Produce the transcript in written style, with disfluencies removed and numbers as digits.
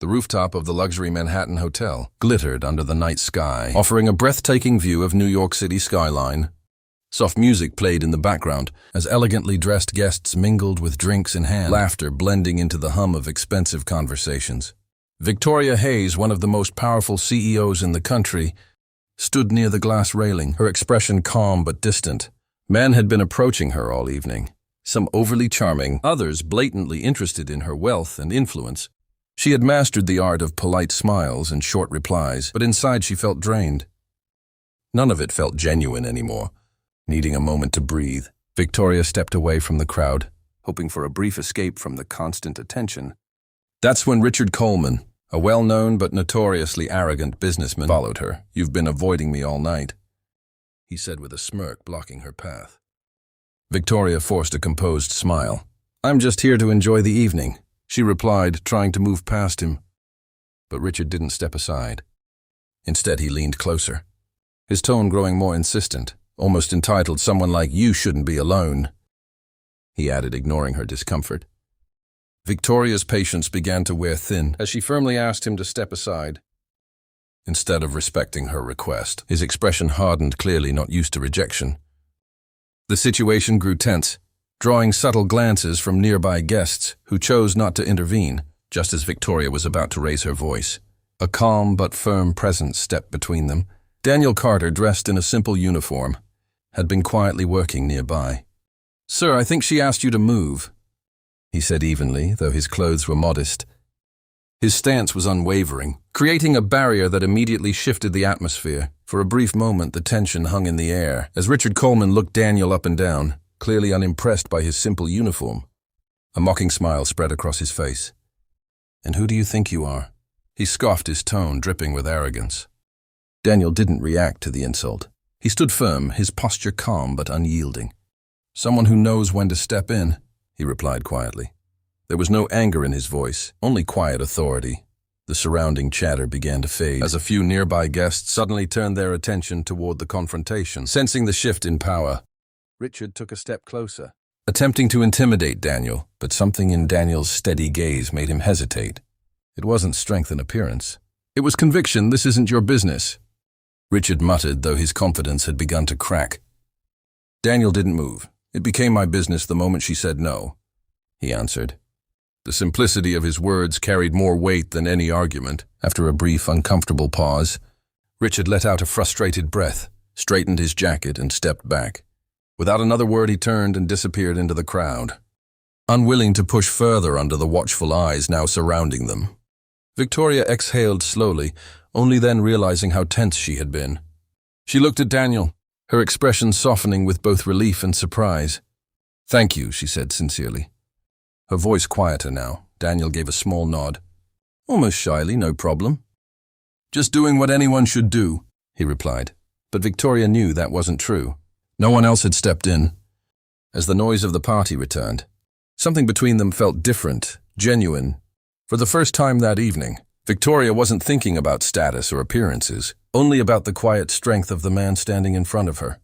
The rooftop of the luxury Manhattan hotel glittered under the night sky, offering a breathtaking view of New York City skyline. Soft music played in the background as elegantly dressed guests mingled with drinks in hand, laughter blending into the hum of expensive conversations. Victoria Hayes, one of the most powerful CEOs in the country, stood near the glass railing, her expression calm but distant. Men had been approaching her all evening, some overly charming, others blatantly interested in her wealth and influence. She had mastered the art of polite smiles and short replies, but inside she felt drained. None of it felt genuine anymore. Needing a moment to breathe, Victoria stepped away from the crowd, hoping for a brief escape from the constant attention. That's when Richard Coleman, a well-known but notoriously arrogant businessman, followed her. "You've been avoiding me all night," he said with a smirk blocking her path. Victoria forced a composed smile. "I'm just here to enjoy the evening," she replied, trying to move past him. But Richard didn't step aside. Instead, he leaned closer, his tone growing more insistent, almost entitled. "Someone like you shouldn't be alone," he added, ignoring her discomfort. Victoria's patience began to wear thin as she firmly asked him to step aside. Instead of respecting her request, his expression hardened, clearly not used to rejection. The situation grew tense, drawing subtle glances from nearby guests who chose not to intervene just as Victoria was about to raise her voice. A calm but firm presence stepped between them. Daniel Carter, dressed in a simple uniform, had been quietly working nearby. "Sir, I think she asked you to move," he said evenly, though his clothes were modest. His stance was unwavering, creating a barrier that immediately shifted the atmosphere. For a brief moment, the tension hung in the air as Richard Coleman looked Daniel up and down, clearly unimpressed by his simple uniform. A mocking smile spread across his face. "And who do you think you are?" He scoffed, his tone dripping with arrogance. Daniel didn't react to the insult. He stood firm, his posture calm but unyielding. "Someone who knows when to step in," he replied quietly. There was no anger in his voice, only quiet authority. The surrounding chatter began to fade as a few nearby guests suddenly turned their attention toward the confrontation. Sensing the shift in power, Richard took a step closer, attempting to intimidate Daniel, but something in Daniel's steady gaze made him hesitate. It wasn't strength in appearance. It was conviction. "This isn't your business," Richard muttered, though his confidence had begun to crack. Daniel didn't move. "It became my business the moment she said no," he answered. The simplicity of his words carried more weight than any argument. After a brief, uncomfortable pause, Richard let out a frustrated breath, straightened his jacket, and stepped back. Without another word, he turned and disappeared into the crowd, unwilling to push further under the watchful eyes now surrounding them. Victoria exhaled slowly, only then realizing how tense she had been. She looked at Daniel, her expression softening with both relief and surprise. "Thank you," she said sincerely. Her voice quieter now, Daniel gave a small nod. Almost shyly, "No problem." "Just doing what anyone should do," he replied. But Victoria knew that wasn't true. No one else had stepped in. As the noise of the party returned, something between them felt different, genuine. For the first time that evening, Victoria wasn't thinking about status or appearances, only about the quiet strength of the man standing in front of her.